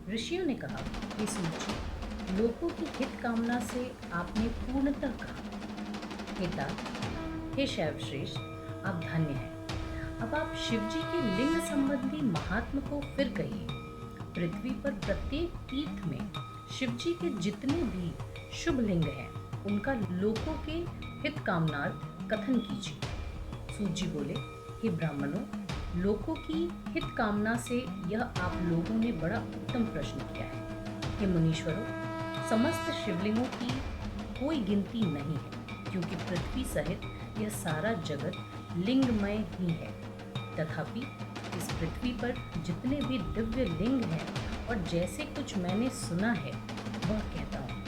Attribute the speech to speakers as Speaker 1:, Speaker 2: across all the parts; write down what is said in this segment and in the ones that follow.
Speaker 1: ऋषियों ने कहा, हे सूर्य, लोगों की हित कामना से आपने पूर्णतः कहा। हे तात, हे शैवश्रेष्ठ, आप धन्य हैं। अब आप शिवजी के लिंग संबंधी महात्म को फिर कहिए। पृथ्वी पर प्रत्येक तीर्थ में शिवजी के जितने भी शुभ लिंग हैं, उनका लोगों के हित कामनार्थ कथन कीजिए। सूर्य जी बोले, हे ब्राह्मणों, लोगों की हित कामना से यह आप लोगों ने बड़ा उत्तम प्रश्न किया है। हे मुनीश्वरों, समस्त शिवलिंगों की कोई गिनती नहीं है, क्योंकि पृथ्वी सहित यह सारा जगत लिंगमय ही है। तथापि इस पृथ्वी पर जितने भी दिव्य लिंग हैं और जैसे कुछ मैंने सुना है वह कहता हूँ,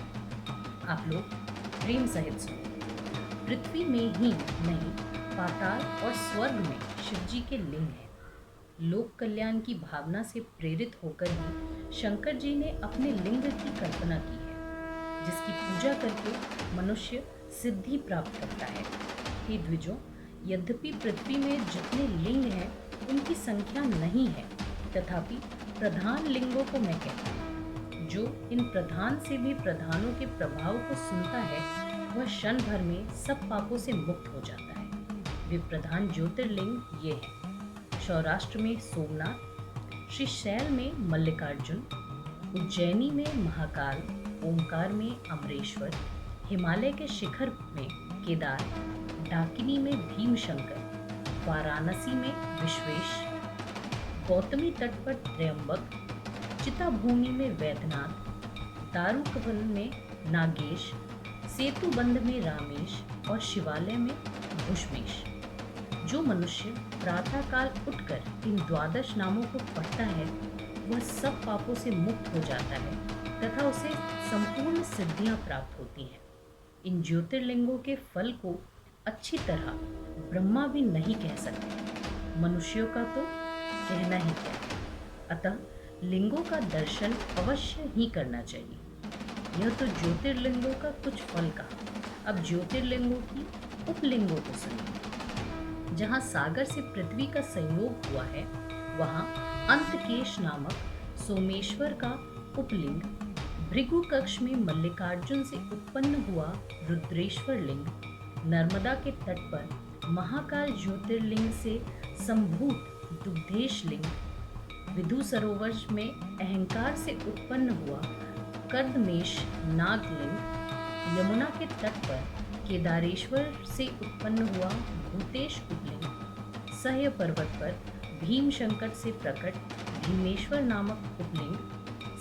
Speaker 1: आप लोग प्रेम सहित सुनो। पृथ्वी में ही नहीं, पाताल और स्वर्ग में शिवजी के लिंग हैं। लोक कल्याण की भावना से प्रेरित होकर ही शंकर जी ने अपने लिंग की कल्पना की है, जिसकी पूजा करके मनुष्य सिद्धि प्राप्त करता है। हे द्विजों, यद्यपि पृथ्वी में जितने लिंग हैं उनकी संख्या नहीं है, तथापि प्रधान लिंगों को मैं कहता हूँ। जो इन प्रधान से भी प्रधानों के प्रभाव को सुनता है वह क्षण भर में सब पापों से मुक्त हो जाता है। वे प्रधान ज्योतिर्लिंग ये हैं: सौराष्ट्र में सोमनाथ, श्रीशैल में मल्लिकार्जुन, उज्जैनी में महाकाल, ओंकार में अमरेश्वर, हिमालय के शिखर में केदार, डाकिनी में भीमशंकर, वाराणसी में विश्वेश, गौतमी तट पर त्र्यंबक, चिताभूमि में वैद्यनाथ, दारुकवन में नागेश, सेतुबंध में रामेश और शिवालय में भुष्मेश। जो मनुष्य प्रातःकाल उठकर इन द्वादश नामों को पढ़ता है वह सब पापों से मुक्त हो जाता है तथा उसे संपूर्ण सिद्धियां प्राप्त होती हैं। इन ज्योतिर्लिंगों के फल को अच्छी तरह ब्रह्मा भी नहीं कह सकते, मनुष्यों का तो कहना ही क्या है। अतः लिंगों का दर्शन अवश्य ही करना चाहिए। यह तो ज्योतिर्लिंगों का कुछ फल कहा। अब ज्योतिर्लिंगों की उपलिंगों को सुनिए। जहाँ सागर से पृथ्वी का संयोग हुआ है, वहाँ अंतकेश नामक सोमेश्वर का उपलिंग, भृगु कक्ष में मल्लिकार्जुन से उत्पन्न हुआ रुद्रेश्वर लिंग, नर्मदा के तट पर महाकाल ज्योतिर्लिंग से संभूत दुग्धेश लिंग, विधु सरोवर में अहंकार से उत्पन्न हुआ कर्दमेश नागलिंग, यमुना के तट पर केदारेश्वर से उत्पन्न हुआ भूतेश उपलिंग, सह्य पर्वत पर भीमशंकर से प्रकट भीमेश्वर नामक उपलिंग,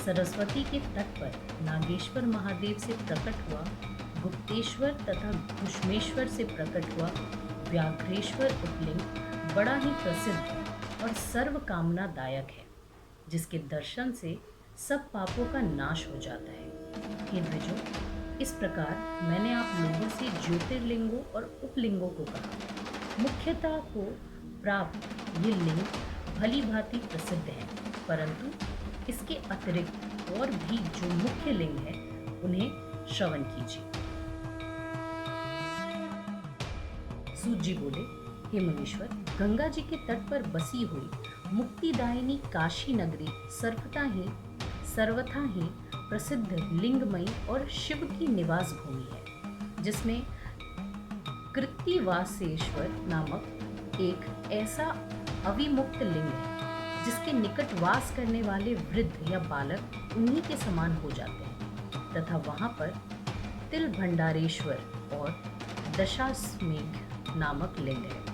Speaker 1: सरस्वती के तट पर नागेश्वर महादेव से प्रकट हुआ गुप्तेश्वर तथा भुष्मेश्वर से प्रकट हुआ व्याघ्रेश्वर उपलिंग बड़ा ही प्रसिद्ध और सर्व कामनादायक है, जिसके दर्शन से सब पापों का नाश हो जाता है। हे द्विजों, इस प्रकार मैंने आप लोगों से ज्योतिर्लिंगों और उपलिंगों को कहा। मुख्यता को प्राप्त ये लिंग भली भांति प्रसिद्ध हैं, परंतु इसके अतिरिक्त और भी जो मुख्य लिंग हैं उन्हें श्रवण कीजिए। सूत जी बोले, हे मुनीश्वर, गंगा जी के तट पर बसी हुई मुक्तिदायिनी काशी नगरी सर्वथा ही प्रसिद्ध लिंगमयी और शिव की निवास भूमि है, जिसमें कृत्तिवासेश्वर नामक एक ऐसा अविमुक्त लिंग है जिसके निकट वास करने वाले वृद्ध या बालक उन्हीं के समान हो जाते हैं, तथा वहाँ पर तिल भंडारेश्वर और दशाश्वमेघ नामक लिंग है।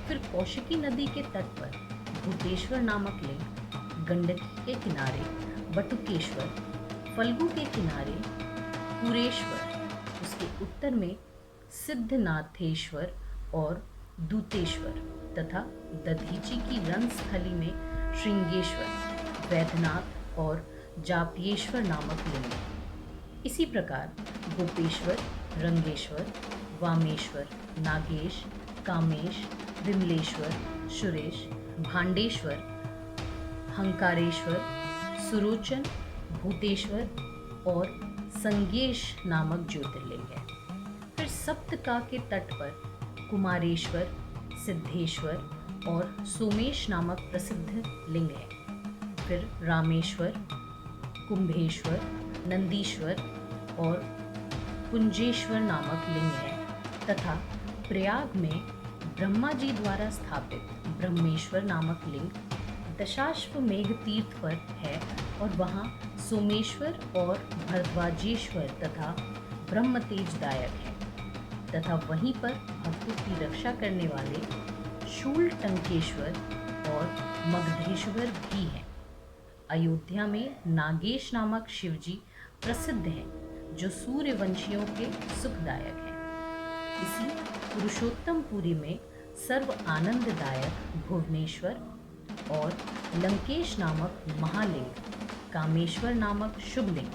Speaker 1: फिर कौशिकी नदी के तट पर भूतेश्वर नामक लिंग, गंडकी के किनारे बटुकेश्वर, फल्गु के किनारे पुरेश्वर, उसके उत्तर में सिद्धनाथेश्वर और दूतेश्वर तथा दधीची की रंगस्थली में श्रृंगेश्वर, वैद्यनाथ और जाप्येश्वर नामक लिंग। इसी प्रकार गोपेश्वर, रंगेश्वर, वामेश्वर, नागेश, कामेश, विमलेश्वर, सुरेश, भांडेश्वर, हंकारेश्वर, सुरोचन, भूतेश्वर और संगेश नामक ज्योतिर्लिंग है। फिर सप्तका के तट पर कुमारेश्वर, सिद्धेश्वर और सोमेश नामक प्रसिद्ध लिंग हैं। फिर रामेश्वर, कुंभेश्वर, नंदीश्वर और कुंजेश्वर नामक लिंग हैं तथा प्रयाग में ब्रह्मा जी द्वारा स्थापित ब्रह्मेश्वर नामक लिंग दशाश्वमेघ तीर्थ पर है और वहाँ सोमेश्वर और भरद्वाजेश्वर तथा ब्रह्मतेजदायक है तथा वहीं पर भक्तों की रक्षा करने वाले शूलटंकेश्वर और मगधेश्वर भी हैं। अयोध्या में नागेश नामक शिवजी प्रसिद्ध हैं जो सूर्यवंशियों के सुखदायक हैं। इसी पुरुषोत्तमपुरी में सर्व आनंददायक भुवनेश्वर और लंकेश नामक महालिंग, कामेश्वर नामक शुभलिंग,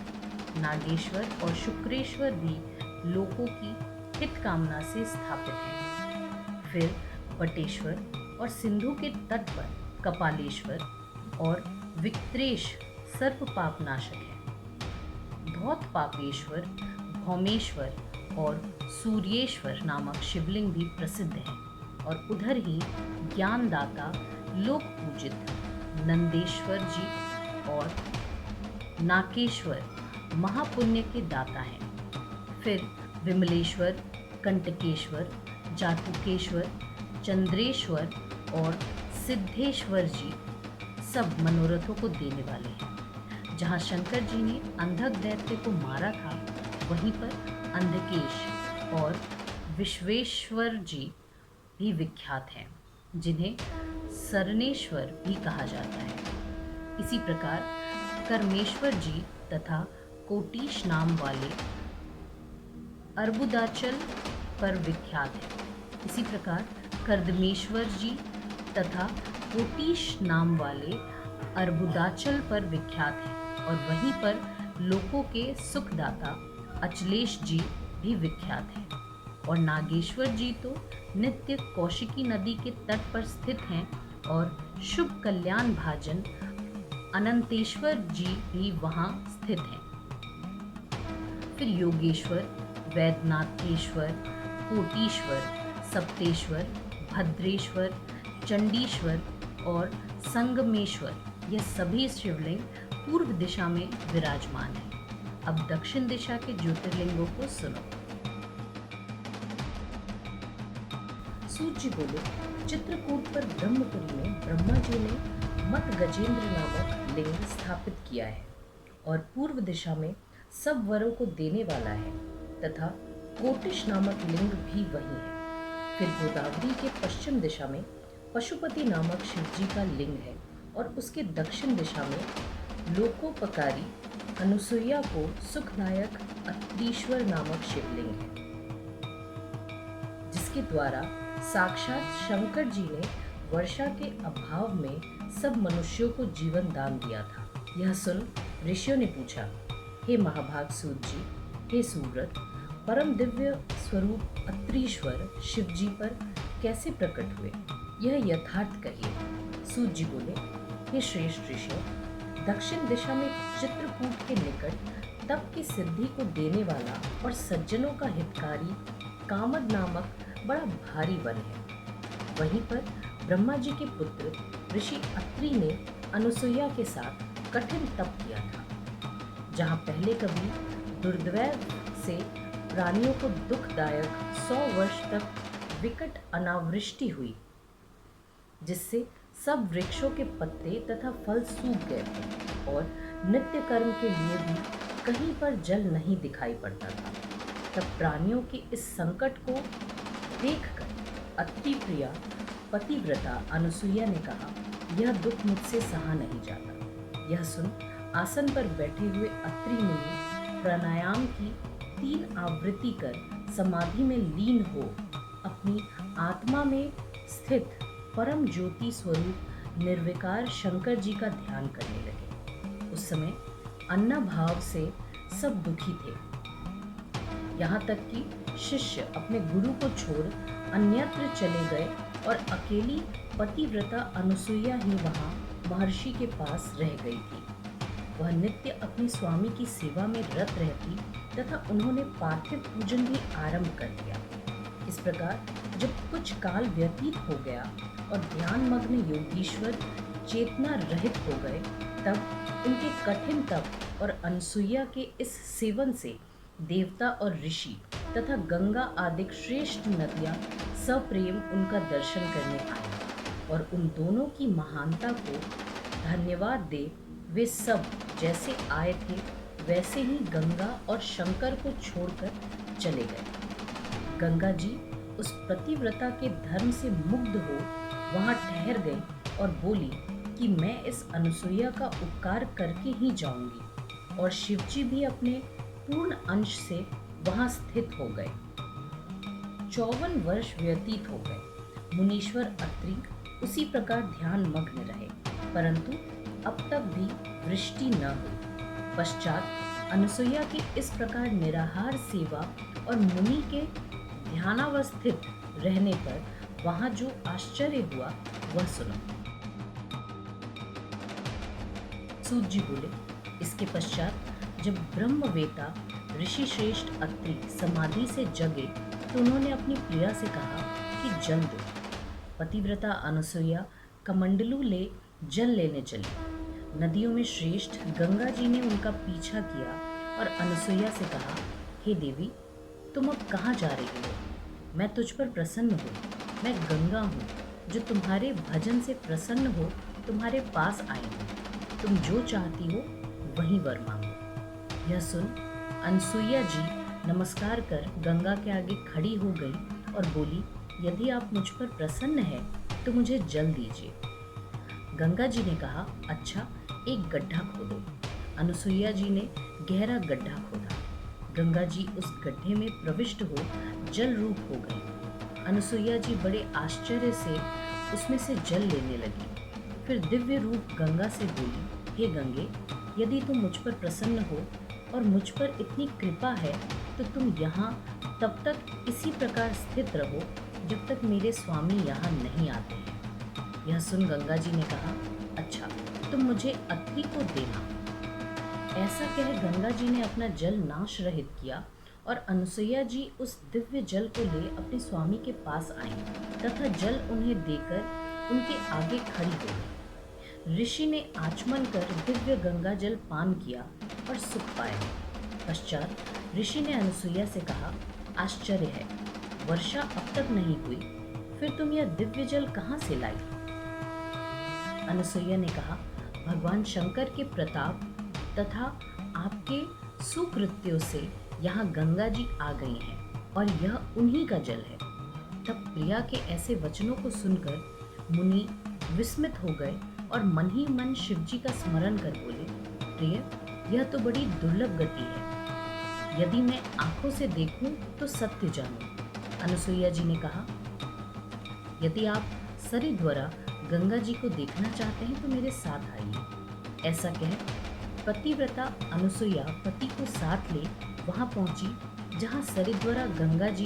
Speaker 1: नागेश्वर और शुक्रेश्वर भी लोकों की हित कामना से स्थापित हैं। फिर बटेश्वर और सिंधु के तट पर कपालेश्वर और विक्त्रेश सर्प पापनाशक है। धौतपापेश्वर, भौमेश्वर और सूर्येश्वर नामक शिवलिंग भी प्रसिद्ध हैं और उधर ही ज्ञानदाता लोक पूजित नंदेश्वर जी और नाकेश्वर महापुण्य के दाता हैं। फिर विमलेश्वर, कंटकेश्वर, जातुकेश्वर, चंद्रेश्वर और सिद्धेश्वर जी सब मनोरथों को देने वाले हैं। जहाँ शंकर जी ने अंधक दैत्य को मारा था वहीं पर अंधकेश और विश्वेश्वर जी भी विख्यात हैं जिन्हें सरनेश्वर भी कहा जाता है। इसी प्रकार कर्मेश्वर जी तथा कोटीश नाम वाले अर्बुदाचल पर विख्यात है। इसी प्रकार कर्दमेश्वर जी तथा कोटीश नाम वाले अर्बुदाचल पर विख्यात हैं और वहीं पर लोकों के सुखदाता अचलेश जी भी विख्यात हैं। और नागेश्वर जी तो नित्य कौशिकी नदी के तट पर स्थित हैं और शुभ कल्याण भाजन अनंतेश्वर जी भी वहाँ स्थित हैं। फिर योगेश्वर, वैद्यनाथेश्वर, कोटीश्वर, सप्तेश्वर, भद्रेश्वर, चंडीश्वर और संगमेश्वर यह सभी शिवलिंग पूर्व दिशा में विराजमान हैं। अब दक्षिण दिशा के ज्योतिर्लिंगों को सुनो। सूत जी बोले, चित्रकूट पर ब्रह्मपुरी में ब्रह्मा जी ने मत गजेंद्र नामक लिंग स्थापित किया है और पूर्व दिशा में सब वरों को देने वाला है तथा कोटिश नामक लिंग भी वही है। फिर गोदावरी के पश्चिम दिशा में पशुपति नामक शिवजी का लिंग है और उसके दक्षिण दिशा में लोकोपकारी अनुसुईया को सुखदायक अत्रीश्वर नामक शिवलिंग है जिसके द्वारा साक्षात शंकर जी ने वर्षा के अभाव में सब मनुष्यों को जीवन दान दिया था। यह सुन ऋषियों ने पूछा, हे महाभाग सूत जी, हे सूरत, परम दिव्य स्वरूप अत्रीश्वर शिव जी पर कैसे प्रकट हुए, यह यथार्थ कहिए। सूत जी बोले, हे श्रेष्ठ ऋषियों, दक्षिण दिशा में चित्रकूट के निकट तप की सिद्धि को देने वाला और सज्जनों का हितकारी कामद नामक बड़ा भारी वन है। वहीं पर ब्रह्मा जी के पुत्र ऋषि अत्रि ने अनुसुईया के साथ कठिन तप किया था। जहाँ पहले कभी दुर्दैव से प्राणियों को दुखदायक 100 वर्ष तक विकट अनावृष्टि हुई जिससे सब वृक्षों के पत्ते तथा फल सूख गए थे और नित्य कर्म के लिए भी कहीं पर जल नहीं दिखाई पड़ता था। तब प्राणियों के इस संकट को देखकर अति प्रिया पतिव्रता अनुसुईया ने कहा, यह दुख मुझसे सहा नहीं जाता। यह सुन आसन पर बैठे हुए अत्रि मुनि प्राणायाम की 3 आवृत्ति कर समाधि में लीन हो अपनी आत्मा में स्थित परम ज्योति स्वरूप निर्विकार शंकर जी का ध्यान करने लगे। उस समय अन्ना भाव से सब दुखी थे, यहाँ तक कि शिष्य अपने गुरु को छोड़ अन्यत्र चले गए और अकेली पतिव्रता अनुसुईया ही वहाँ महर्षि के पास रह गई थी। वह नित्य अपने स्वामी की सेवा में रत रहती तथा उन्होंने पार्थिव पूजन भी आरंभ कर दिया। इस प्रकार जब कुछ काल व्यतीत हो गया और ध्यान मग्न योगीश्वर चेतना रहित हो गए, तब उनके कठिन तप और अनसुईया के इस सेवन से देवता और ऋषि तथा गंगा आदि श्रेष्ठ नदियां सप्रेम उनका दर्शन करने आई और उन दोनों की महानता को धन्यवाद दे वे सब जैसे आए थे वैसे ही गंगा और शंकर को छोड़कर चले गए। गंगा जी उस पतिव्रता के धर्म से मुग्ध हो वहां ठहर गई और बोली कि मैं इस अनसुईया का उपकार करके ही जाऊंगी, और शिवजी भी अपने पूर्ण अंश से वहां स्थित हो गए। 54 वर्ष व्यतीत हो गए। मुनीश्वर अत्रि उसी प्रकार ध्यान मग्न रहे, परंतु अब तक भी वृष्टि न हुई। पश्चात अनसुईया की इस प्रकार निराहार सेवा और मुनि के ध्यानावस्थित रहने पर वहां जो आश्चर्य हुआ वह सुनो। सूत जी बोले, इसके पश्चात जब ब्रह्मवेता ऋषि श्रेष्ठ अत्रि समाधि से जगे तो उन्होंने अपनी प्रिया से कहा कि जल दो। पतिव्रता अनसुईया कमंडलू ले जल लेने चली। नदियों में श्रेष्ठ गंगा जी ने उनका पीछा किया और अनसुईया से कहा, हे देवी, तुम अब कहाँ जा रही हो? मैं तुझ पर प्रसन्न हूँ। मैं गंगा हूँ जो तुम्हारे भजन से प्रसन्न हो तुम्हारे पास आई हूँ। तुम जो चाहती हो वही वर मांगो। यह सुन अनसुईया जी नमस्कार कर गंगा के आगे खड़ी हो गई और बोली, यदि आप मुझ पर प्रसन्न है तो मुझे जल दीजिए। गंगा जी ने कहा, अच्छा, एक गड्ढा खोदो। अनसुईया जी ने गहरा गड्ढा खोदा। गंगा जी उस गड्ढे में प्रविष्ट हो जल रूप हो गई। अनसुईया जी बड़े आश्चर्य से उसमें से जल लेने लगी। फिर दिव्य रूप गंगा से बोली, हे गंगे, यदि तुम मुझ पर प्रसन्न हो और मुझ पर इतनी कृपा है तो तुम यहाँ तब तक इसी प्रकार स्थित रहो जब तक मेरे स्वामी यहाँ नहीं आते हैं। यह सुन गंगा जी ने कहा, अच्छा, तुम मुझे अत्रि को देना। ऐसा कह गंगा जी ने अपना जल नाश रहित किया और अनसुईया जी उस दिव्य जल को ले अपने स्वामी के पास आई तथा जल उन्हें देकर उनके आगे खड़ी हो गई। ऋषि ने आचमन कर दिव्य गंगा जल पान किया और सुख पाया। पश्चात ऋषि ने अनसुईया से कहा, आश्चर्य है, वर्षा अब तक नहीं हुई, फिर तुम यह दिव्य जल कहाँ से लाई? अनसुईया ने कहा, भगवान शंकर के प्रताप तथा आपके सुकृत्यों से यहाँ गंगा जी आ गई हैं और यह उन्हीं का जल है। तब प्रिया के ऐसे वचनों को सुनकर मुनि विस्मित हो गए और मन ही मन शिवजी का स्मरण कर बोले, प्रिय, यह तो बड़ी दुर्लभ गति है। यदि मैं आंखों से देखूं तो सत्य जानूं। अनसुईया जी ने कहा, यदि आप सरिद्वरा गंगा जी को देखना चाहते हैं तो मेरे साथ आइए। ऐसा कह पतिव्रता अनसुईया पति को साथ ले वहां पहुंची जहां सरिद्वरा गंगा जी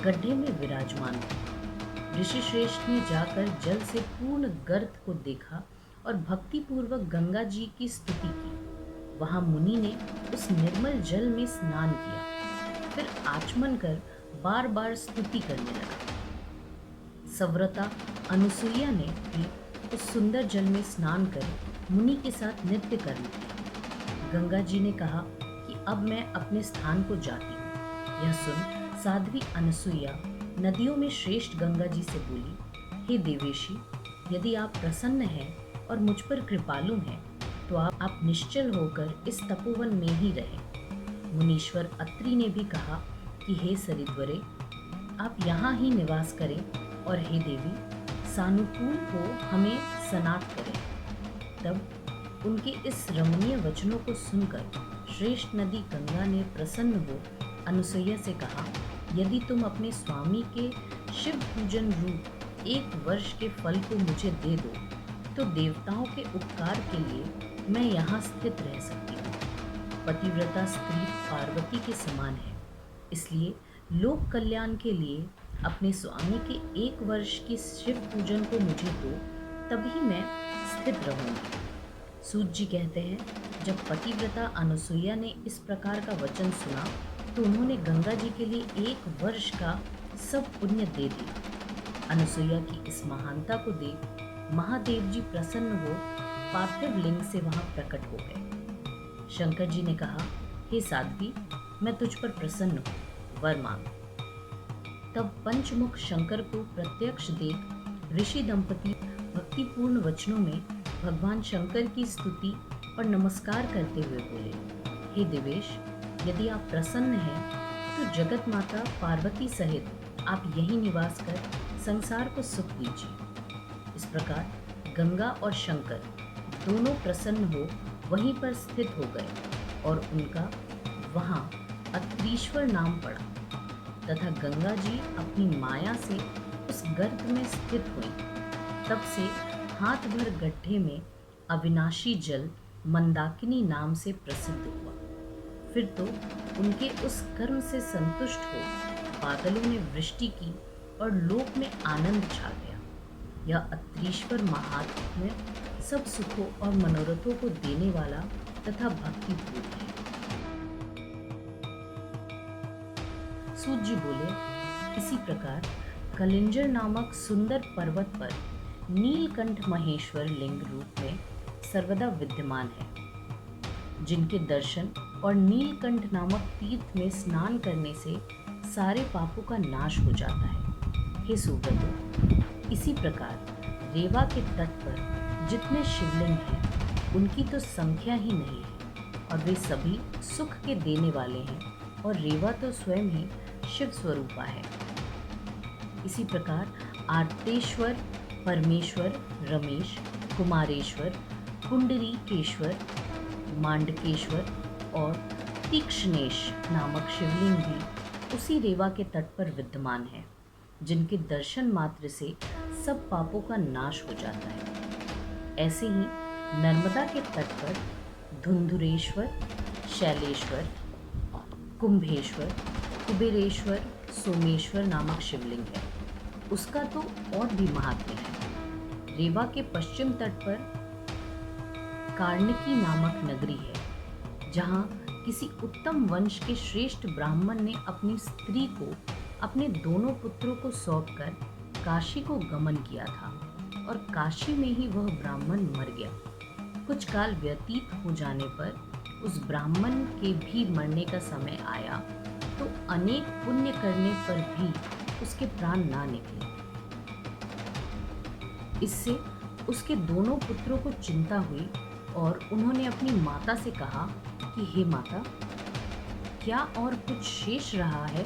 Speaker 1: गड्ढे में विराजमान थे। ऋषि श्रेष्ठ ने जाकर जल से पूर्ण गर्त को देखा और भक्ति पूर्वक गंगा जी की स्तुति की। वहां मुनि ने उस निर्मल जल में स्नान किया, फिर आचमन कर बार बार स्तुति करने लगा। सव्रता अनसुईया ने भी उस सुंदर जल में स्नान कर मुनि के साथ नृत्य कर लिया। गंगा जी ने कहा कि अब मैं अपने स्थान को जाती हूँ। यह सुन साध्वी अनसुईया नदियों में श्रेष्ठ गंगा जी से बोली, हे देवेशी, यदि आप प्रसन्न हैं और मुझ पर कृपालु हैं तो आप निश्चल होकर इस तपोवन में ही रहें। मुनीश्वर अत्रि ने भी कहा कि हे सरिद्वरे, आप यहाँ ही निवास करें और हे देवी, सानुकूल हो हमें सनात करें। तब उनके इस रमणीय वचनों को सुनकर श्रेष्ठ नदी गंगा ने प्रसन्न हो अनसुईया से कहा, यदि तुम अपने स्वामी के शिव पूजन रूप 1 वर्ष के फल को मुझे दे दो तो देवताओं के उपकार के लिए मैं यहाँ स्थित रह सकती हूँ। पतिव्रता स्त्री पार्वती के समान है, इसलिए लोक कल्याण के लिए अपने स्वामी के 1 वर्ष की शिव पूजन को मुझे दो, तभी मैं स्थित रहूंगी। सूत जी कहते हैं, जब पतिव्रता अनसुईया ने इस प्रकार का वचन सुना तो उन्होंने गंगा जी के लिए 1 वर्ष का सब पुण्य दे दिया। अनसुईया की इस महानता को देख महादेव जी प्रसन्न हो पार्थिव लिंग से वहां प्रकट हो गए। शंकर जी ने कहा, हे साध्वी, मैं तुझ पर प्रसन्न हूँ, वर मांग। तब पंचमुख शंकर को प्रत्यक्ष देख ऋषि दंपति भक्तिपूर्ण वचनों में भगवान शंकर की स्तुति और नमस्कार करते हुए बोले, हे देवेश, यदि आप प्रसन्न हैं तो जगत माता पार्वती सहित आप यहीं निवास कर संसार को सुख दीजिए। इस प्रकार गंगा और शंकर दोनों प्रसन्न हो वहीं पर स्थित हो गए और उनका वहां अत्रीश्वर नाम पड़ा तथा गंगा जी अपनी माया से उस गर्त में स्थित हुई। तब से हाथ भर गड्ढे में अविनाशी जल मंदाकिनी नाम से प्रसिद्ध हुआ। फिर तो उनके उस कर्म से संतुष्ट हो बादलों ने वृष्टि की और लोक में आनंद छा गया। यह अत्रीश्वर महात्म्य सब सुखों और मनोरथों को देने वाला तथा भक्तिपूर्ण है। सूत जी बोले, इसी प्रकार कलिंजर नामक सुंदर पर्वत पर नीलकंठ महेश्वर लिंग रूप में सर्वदा विद्यमान है, जिनके दर्शन और नीलकंठ नामक तीर्थ में स्नान करने से सारे पापों का नाश हो जाता है। हे सुव्रतो, इसी प्रकार रेवा के तट पर जितने शिवलिंग हैं उनकी तो संख्या ही नहीं है और वे सभी सुख के देने वाले हैं और रेवा तो स्वयं ही शिव स्वरूपा है। इसी प्रकार आर्तेश्वर, परमेश्वर, रमेश, कुमारेश्वर, कुंडरीकेश्वर, मांडकेश्वर और तीक्ष्णेश नामक शिवलिंग भी उसी रेवा के तट पर विद्यमान है, जिनके दर्शन मात्र से सब पापों का नाश हो जाता है। ऐसे ही नर्मदा के तट पर धुंधुरेश्वर, शैलेश्वर, कुंभेश्वर, कुबेरेश्वर, सोमेश्वर नामक शिवलिंग है। उसका तो और भी महात्म्य है। रेवा के पश्चिम तट पर कार्णकी नामक नगरी है, जहाँ किसी उत्तम वंश के श्रेष्ठ ब्राह्मण ने अपनी स्त्री को अपने दोनों पुत्रों को सौंपकर काशी को गमन किया था और काशी में ही वह ब्राह्मण मर गया। कुछ काल व्यतीत हो जाने पर उस ब्राह्मण के भी मरने का समय आया तो अनेक पुण्य करने पर भी उसके प्राण ना निकले। इससे उसके दोनों पुत्रों को चिंता हुई और उन्होंने अपनी माता से कहा कि हे माता, क्या और कुछ शेष रहा है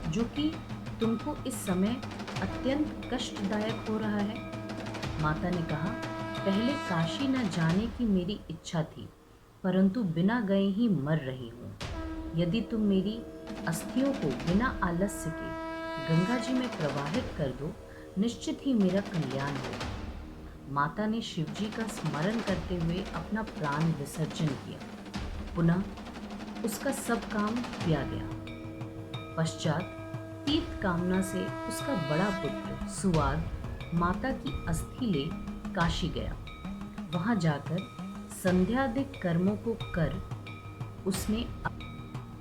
Speaker 1: जो कि तुमको इस समय अत्यंत कष्टदायक हो रहा है? माता ने कहा, पहले काशी न जाने की मेरी इच्छा थी, परंतु बिना गए ही मर रही हूँ। यदि तुम मेरी अस्थियों को बिना आलस्य के गंगा जी में प्रवाहित कर दो, निश्चित ही मेरा कल्याण होगा। माता ने शिवजी का स्मरण करते हुए अपना प्राण विसर्जन किया। पुनः उसका सब काम किया गया। पश्चात तीर्थ कामना से उसका बड़ा पुत्र सुवाद माता की अस्थि ले काशी गया। वहां जाकर संध्यादिक कर्मों को कर उसने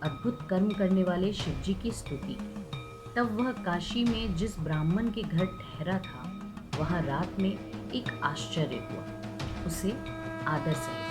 Speaker 1: अद्भुत कर्म करने वाले शिवजी की स्तुति की। तब वह काशी में जिस ब्राह्मण के घर ठहरा था, वहां रात में एक आश्चर्य हुआ। उसे आदर से